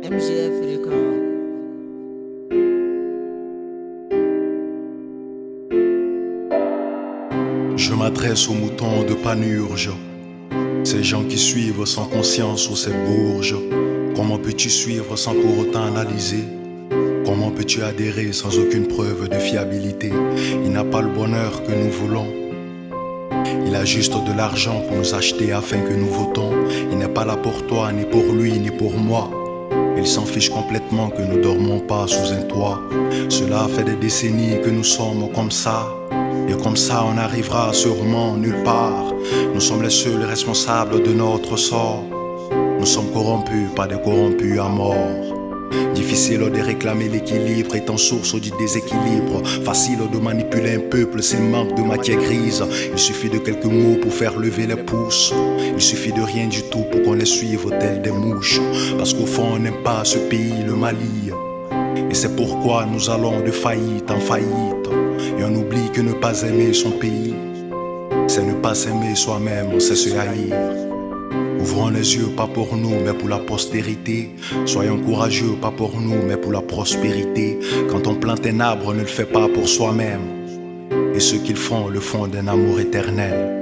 MGF Record. Je m'adresse aux moutons de Panurge, ces gens qui suivent sans conscience sur ces bourges. Comment peux-tu suivre sans pour autant analyser? Comment peux-tu adhérer sans aucune preuve de fiabilité? Il n'a pas le bonheur que nous voulons. Il a juste de l'argent pour nous acheter afin que nous votons. Il n'est pas là pour toi, ni pour lui, ni pour moi. Il s'en fiche complètement que nous dormons pas sous un toit. Cela fait des décennies que nous sommes comme ça. Et comme ça on n'arrivera sûrement nulle part. Nous sommes les seuls responsables de notre sort. Nous sommes corrompus, pas des corrompus à mort. Difficile de réclamer l'équilibre étant source du déséquilibre. Facile de manipuler un peuple s'il manque de matière grise. Il suffit de quelques mots pour faire lever les pouces. Il suffit de rien du tout pour qu'on les suive tels des mouches. Parce qu'au fond on n'aime pas ce pays, le Mali. Et c'est pourquoi nous allons de faillite en faillite. Et on oublie que ne pas aimer son pays, c'est ne pas s'aimer soi-même, c'est se haïr. Ouvrons les yeux, pas pour nous, mais pour la postérité. Soyons courageux, pas pour nous, mais pour la prospérité. Quand on plante un arbre, on ne le fait pas pour soi-même. Et ceux qui le font d'un amour éternel.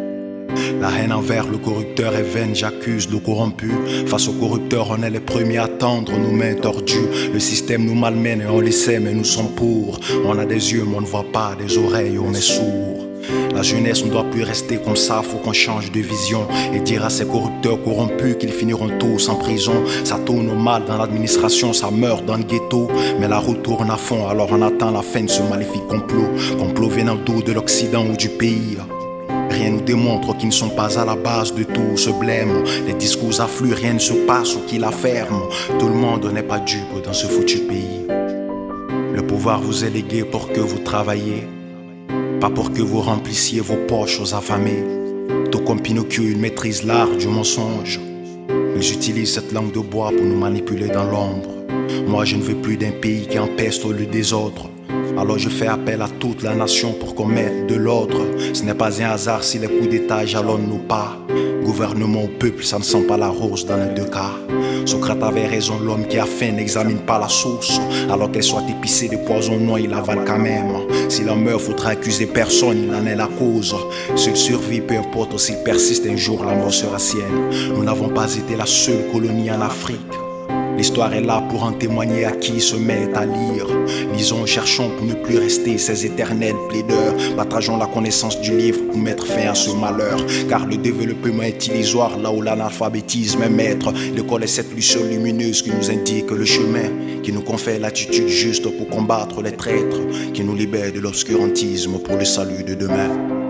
La haine envers le corrupteur est vaine, j'accuse le corrompu. Face au corrupteur, on est les premiers à tendre nos mains tordues. Le système nous malmène et on le sait, mais nous sommes pour. On a des yeux, mais on ne voit pas, des oreilles, on est sourd. La jeunesse ne doit plus rester comme ça, faut qu'on change de vision. Et dire à ces corrupteurs corrompus qu'ils finiront tous en prison. Ça tourne mal dans l'administration, ça meurt dans le ghetto. Mais la route tourne à fond, alors on attend la fin de ce maléfique complot. Complot venant d'où, de l'Occident ou du pays. Rien nous démontre qu'ils ne sont pas à la base de tout ce blême. Les discours affluent, rien ne se passe ou qui la ferme. Tout le monde n'est pas dupe dans ce foutu pays. Le pouvoir vous est légué pour que vous travailliez, pas pour que vous remplissiez vos poches aux affamés. Tout comme Pinocchio, ils maîtrisent l'art du mensonge. Ils utilisent cette langue de bois pour nous manipuler dans l'ombre. Moi je ne veux plus d'un pays qui empeste le désordre. Alors je fais appel à toute la nation pour qu'on mette de l'ordre. Ce n'est pas un hasard si les coups d'état jalonnent nos pas. Gouvernement au peuple, ça ne sent pas la rose dans les deux cas. Socrate avait raison, l'homme qui a faim n'examine pas la source. Alors qu'elle soit épicée de poison noir, il avale quand même. S'il en meurt, faudra accuser personne, il en est la cause. S'il survit, peu importe, s'il persiste un jour, la mort sera sienne. Nous n'avons pas été la seule colonie en Afrique. L'histoire est là pour en témoigner à qui se met à lire. Lisons, cherchons pour ne plus rester ces éternels plaideurs. Partageons la connaissance du livre pour mettre fin à ce malheur. Car le développement est illusoire là où l'analphabétisme est maître. L'école est cette lumière lumineuse qui nous indique le chemin, qui nous confère l'attitude juste pour combattre les traîtres, qui nous libère de l'obscurantisme pour le salut de demain.